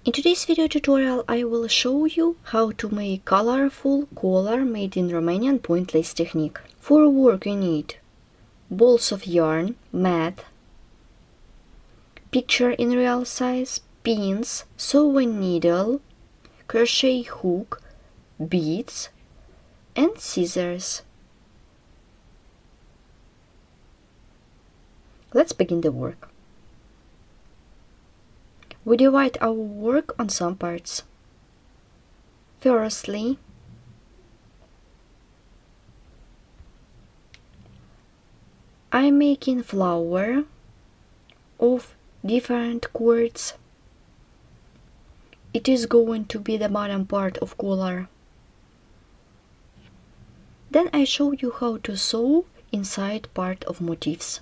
In today's video tutorial I will show you how to make colorful collar made in Romanian pointless technique. For work you need balls of yarn, mat, picture in real size, pins, sewing needle, crochet hook, beads and scissors. Let's begin the work. We divide our work on some parts. Firstly, I'm making flower of different cords. It is going to be the bottom part of collar. Then I show you how to sew inside part of motifs.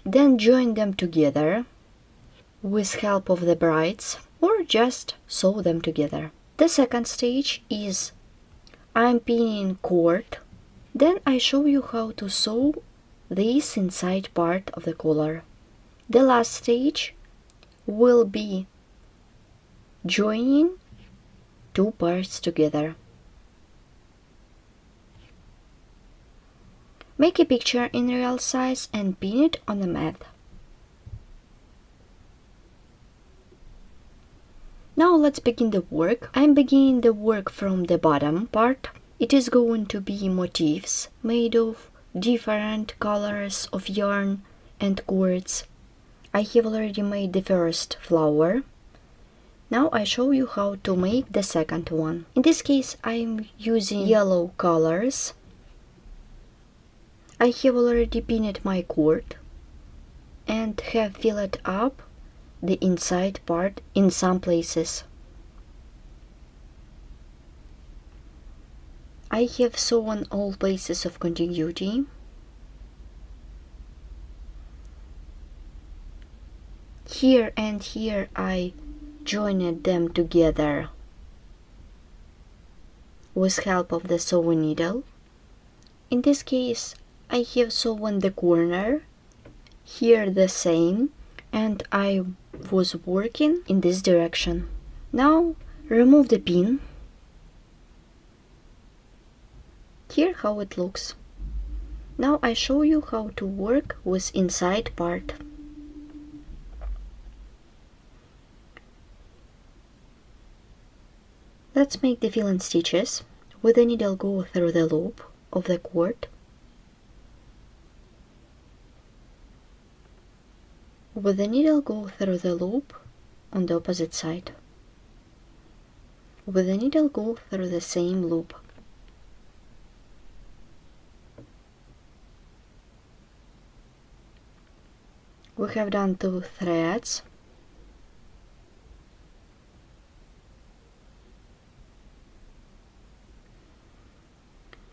Then join them together with help of the braids or just sew them together. The second stage is I'm pinning cord. Then I show you how to sew this inside part of the collar. The last stage will be joining two parts together. Make a picture in real size and pin it on the mat. Now let's begin the work. I'm beginning the work from the bottom part. It is going to be motifs made of different colors of yarn and cords. I have already made the first flower. Now I show you how to make the second one. In this case I'm using yellow colors. I have already pinned my cord and have filled up the inside part in some places. I have sewn all places of continuity. Here and here I joined them together with help of the sewing needle. In this case I have sewn the corner, here the same, and I was working in this direction. Now remove the pin. Here how it looks. Now I show you how to work with inside part. Let's make the filling stitches. With the needle go through the loop of the cord. With the needle go through the loop on the opposite side. With the needle go through the same loop. We have done 2 threads.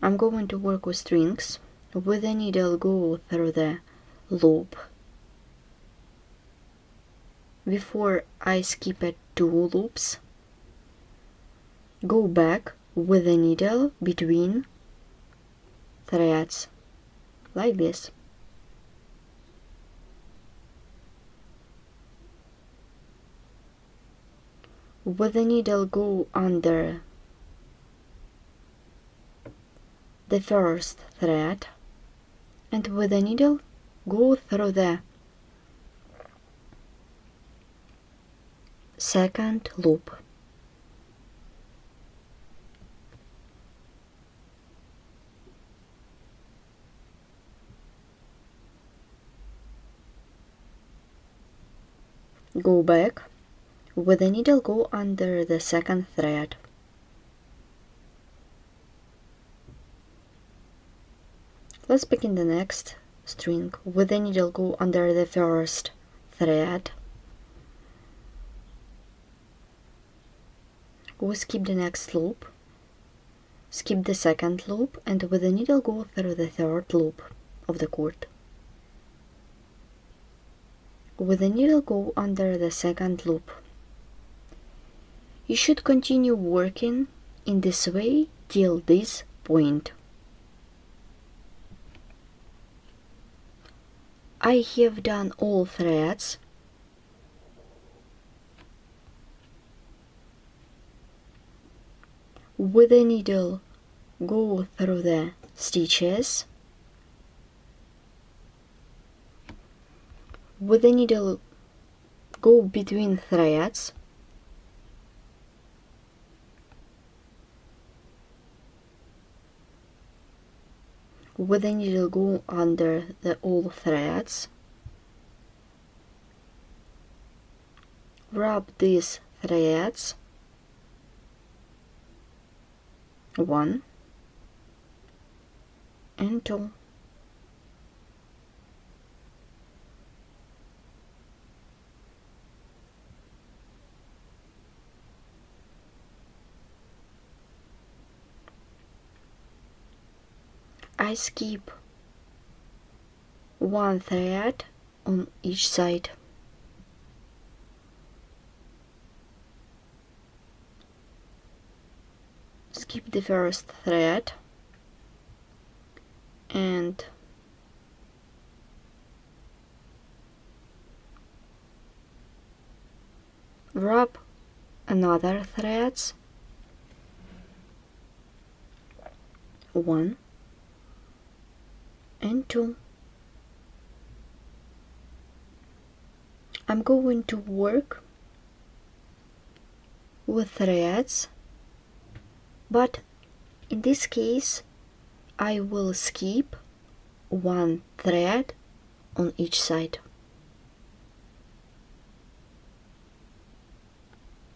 I'm going to work with strings. With the needle go through the loop. Before I skip at 2 loops, go back with the needle between threads, like this. With the needle go under the first thread, and with the needle go through the second loop. Go back, with the needle go under the second thread. Let's begin the next string. With the needle go under the first thread. We skip the next loop, skip the second loop, and with the needle go through the third loop of the cord. With the needle go under the second loop. You should continue working in this way till this point. I have done all threads. With the needle, go through the stitches. With the needle, go between threads. With the needle, go under the all threads. Wrap these threads. 1 and 2. I skip 1 thread on each side. Skip the first thread and wrap another threads. 1 and 2. I'm going to work with threads, but in this case I will skip 1 thread on each side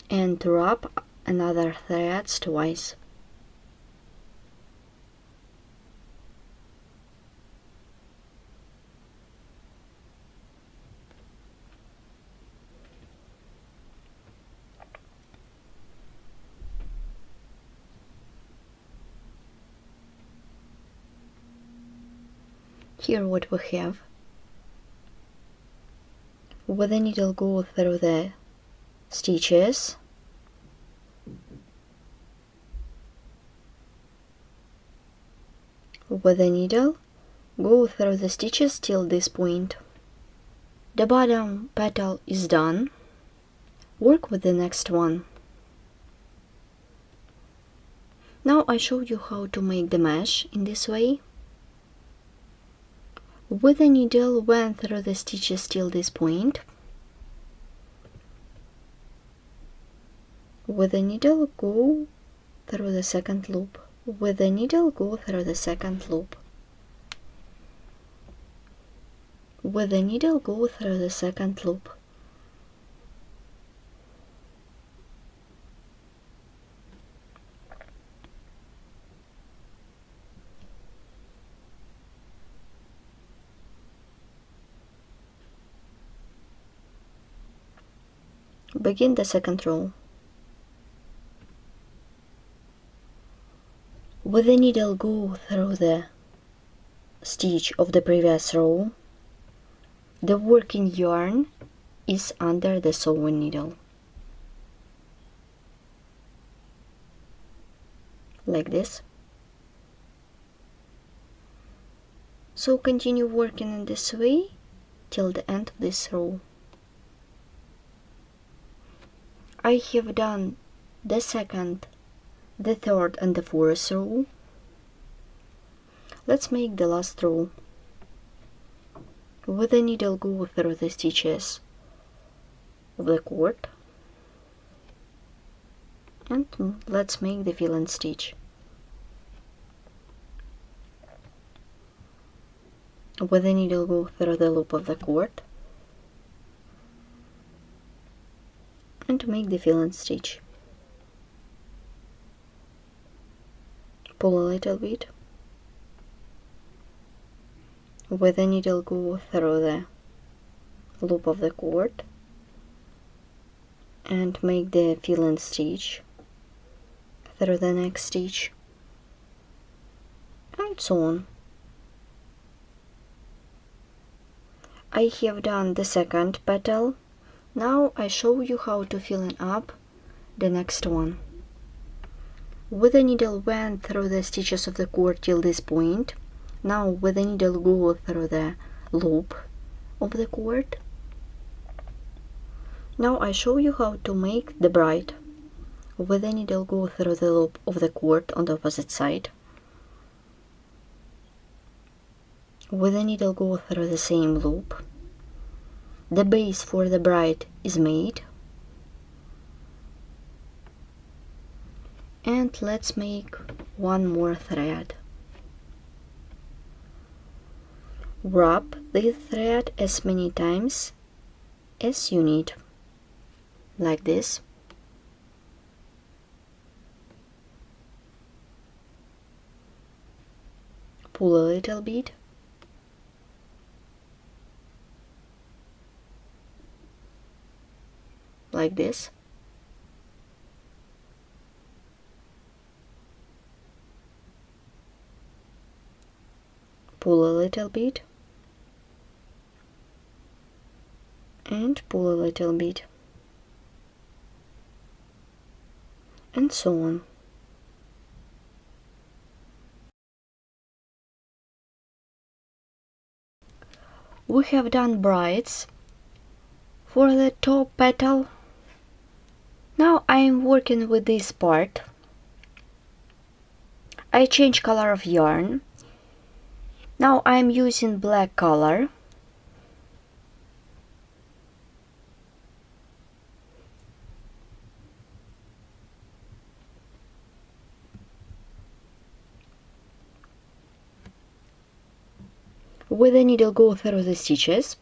and wrap another threads twice. Here what we have. With the needle, go through the stitches. With the needle, go through the stitches till this point. The bottom petal is done. Work with the next one. Now I show you how to make the mesh in this way. With the needle, went through the stitches till this point. With the needle, go through the second loop. With the needle, go through the second loop. With the needle, go through the second loop. Begin the second row. With the needle, go through the stitch of the previous row. The working yarn is under the sewing needle, like this. So continue working in this way till the end of this row. I have done the second, the third and the fourth row. Let's make the last row. With the needle, go through the stitches of the cord and let's make the fill and stitch. With the needle, go through the loop of the cord and make the fill and stitch. Pull a little bit. With the needle, go through the loop of the cord and make the fill and stitch through the next stitch, and so on. I have done the second petal. Now I show you how to fill up the next one. With the needle, went through the stitches of the cord till this point. Now with the needle, go through the loop of the cord. Now I show you how to make the bride. With the needle go through the loop of the cord on the opposite side. With the needle go through the same loop. The base for the bride is made. And let's make one more thread. Wrap the thread as many times as you need, like this. Pull a little bit. Like this. Pull a little bit. And pull a little bit. And so on. We have done brides for the top petal. Now I am working with this part. I change color of yarn. Now I am using black color. With the needle go through the stitches.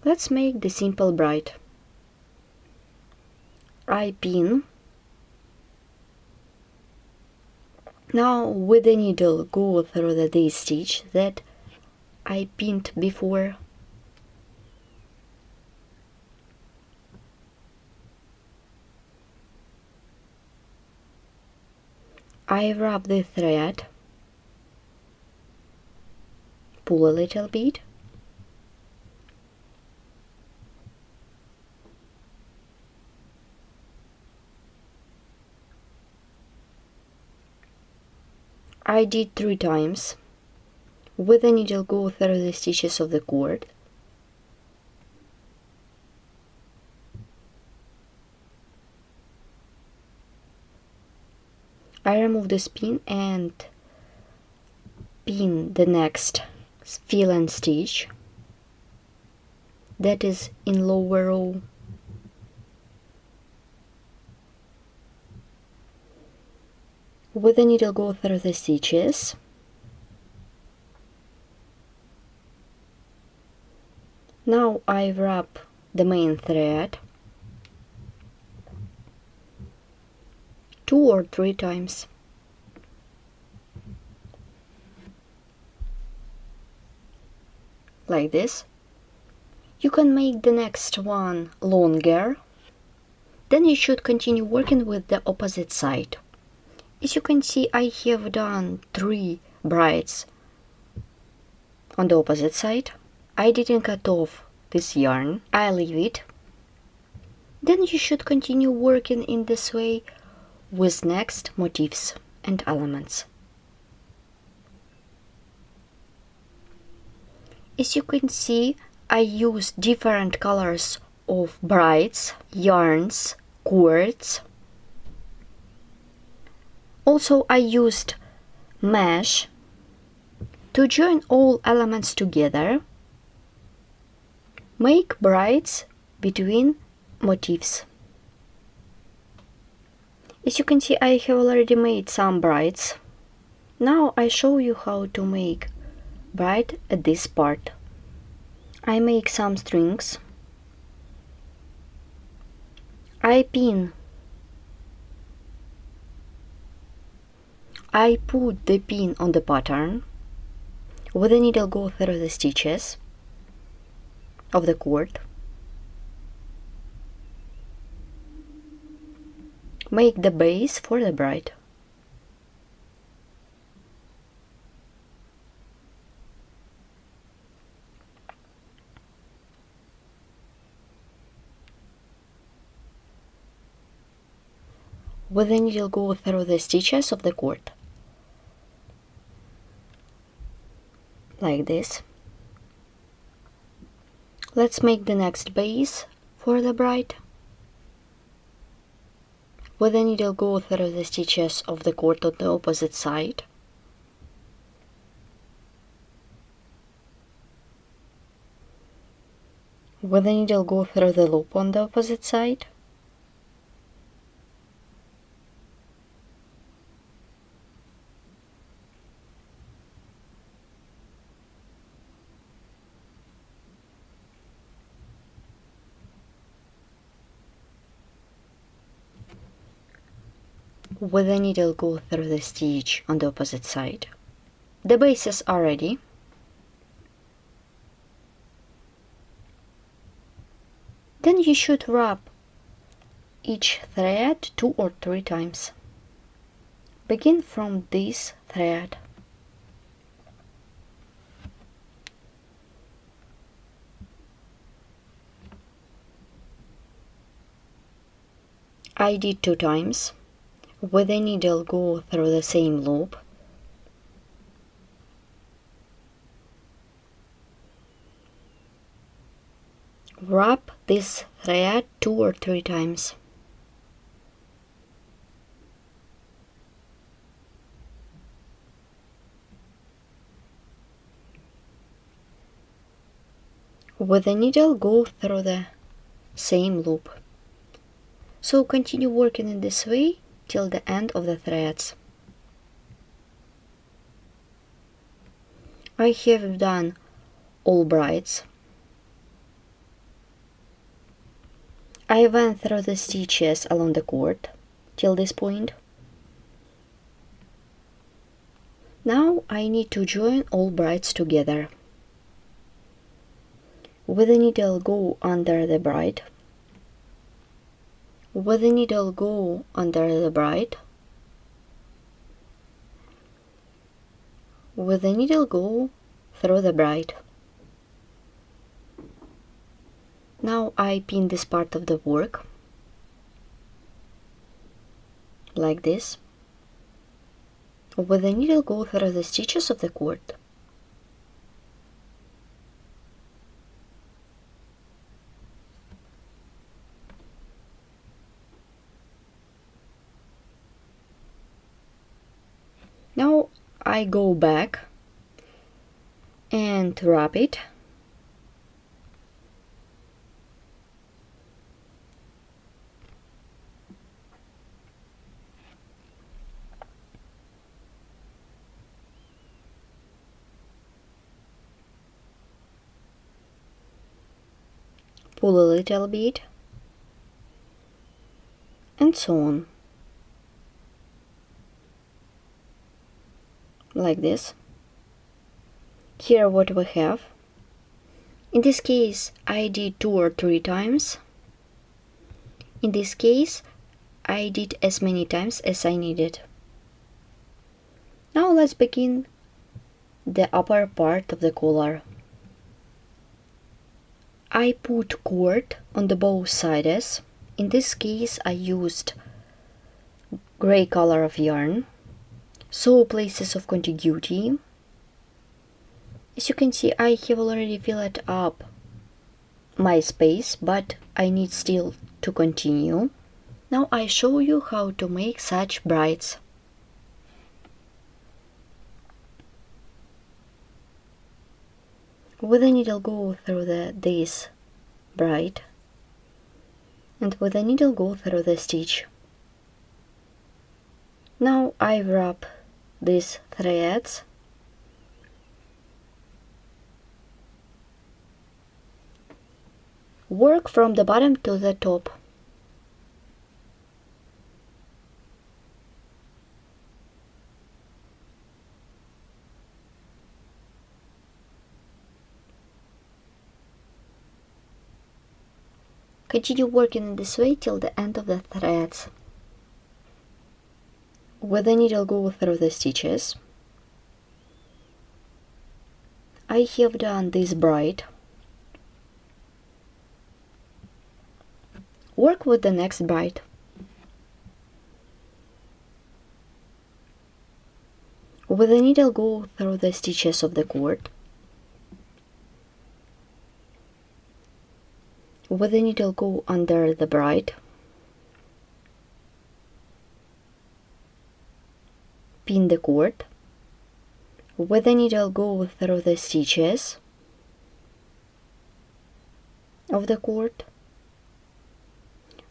Let's make the simple bride. I pin. Now with the needle go through the D stitch that I pinned before. I wrap the thread, pull a little bit, I did 3 times. With the needle go through the stitches of the cord. I remove the spin and pin the next fill and stitch that is in lower row. With the needle go through the stitches. Now I wrap the main thread 2 or 3 times. Like this. You can make the next one longer. Then you should continue working with the opposite side. As you can see, I have done 3 brides on the opposite side. I didn't cut off this yarn. I leave it. Then you should continue working in this way with next motifs and elements. As you can see, I use different colors of brides, yarns, cords. Also, I used mesh to join all elements together, make brides between motifs. As you can see, I have already made some brides. Now I show you how to make bride at this part. I make some strings. I pin. I put the pin on the pattern. With the needle go through the stitches of the cord. Make the base for the bride. With the needle go through the stitches of the cord. Like this. Let's make the next base for the bride. With the needle, go through the stitches of the cord on the opposite side. With the needle, go through the loop on the opposite side. With the needle, go through the stitch on the opposite side. The bases are ready. Then you should wrap each thread 2 or 3 times. Begin from this thread. I did 2 times. With the needle, go through the same loop. Wrap this thread 2 or 3 times. With the needle, go through the same loop. So continue working in this way till the end of the threads. I have done all brides. I went through the stitches along the cord till this point. Now I need to join all brides together. With the needle, go under the bride. With the needle, go under the bride. With the needle, go through the bride. Now I pin this part of the work like this. With the needle, go through the stitches of the cord. Now I go back and wrap it. Pull a little bit, and so on, like this. Here what we have. In this case I did 2 or 3 times. In this case I did as many times as I needed. Now let's begin the upper part of the collar. I put cord on the both sides. In this case I used gray color of yarn. Sew places of contiguity. As you can see, I have already filled up my space, but I need still to continue. Now I show you how to make such brides. With the needle, go through this bride, and with the needle, go through the stitch. Now I wrap these threads. Work from the bottom to the top. Continue working in this way till the end of the threads. With the needle, go through the stitches. I have done this bride. Work with the next bride. With the needle, go through the stitches of the cord. With the needle go under the bride, pin the cord, with the needle go through the stitches of the cord,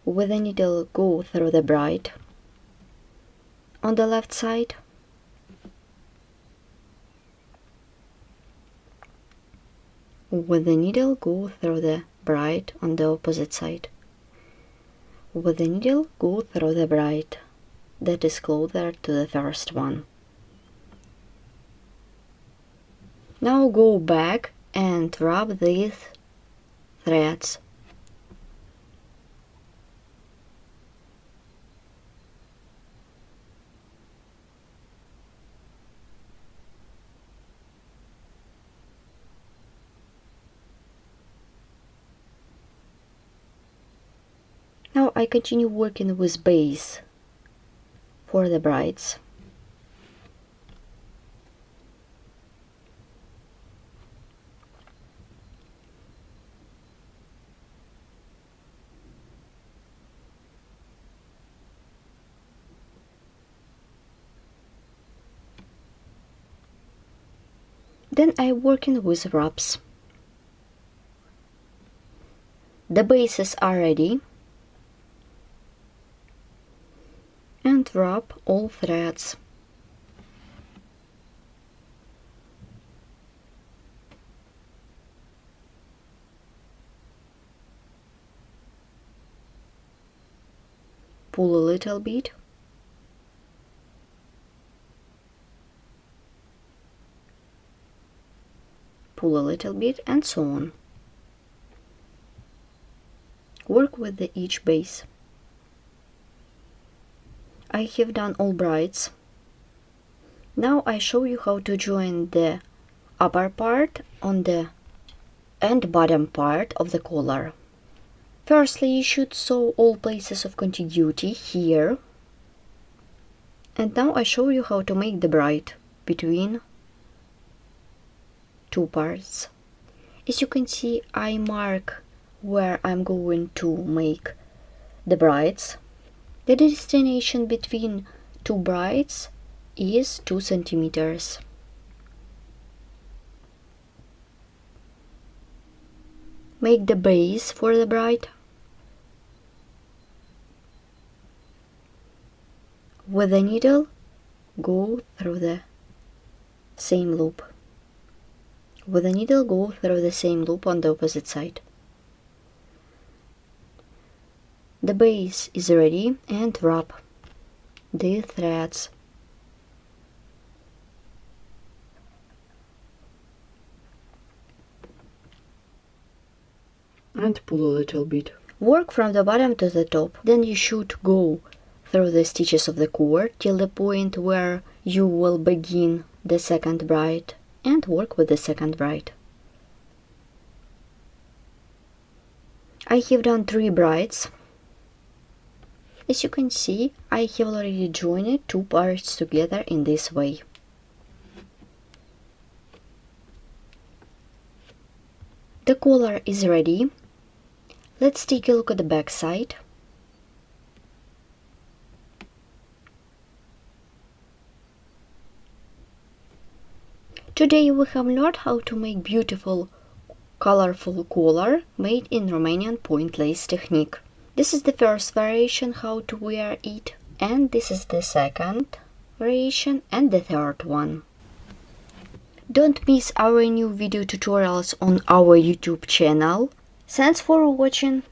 with the needle go through the bride on the left side, with the needle go through the bride on the opposite side, with the needle go through the bride that is closer to the first one. Now go back and wrap these threads. Now I continue working with base for the brides. Then I'm working with wraps. The bases are ready, and wrap all threads. Pull a little bit, pull a little bit, and so on. Work with each base. I have done all brides. Now I show you how to join the upper part on the and bottom part of the collar. Firstly, you should sew all places of continuity here. And now I show you how to make the bride between two parts. As you can see, I mark where I'm going to make the brides. The destination between two brides is 2 centimeters. Make the base for the bride. With the needle, go through the same loop. With the needle, go through the same loop on the opposite side. The base is ready, and wrap the threads. And pull a little bit. Work from the bottom to the top. Then you should go through the stitches of the cord till the point where you will begin the second bride, and work with the second bride. I have done 3 brides. As you can see, I have already joined 2 parts together in this way. The collar is ready. Let's take a look at the back side. Today we have learned how to make beautiful, colorful collar made in Romanian point lace technique. This is the first variation how to wear it, and this is the second variation and the third one. Don't miss our new video tutorials on our YouTube channel. Thanks for watching.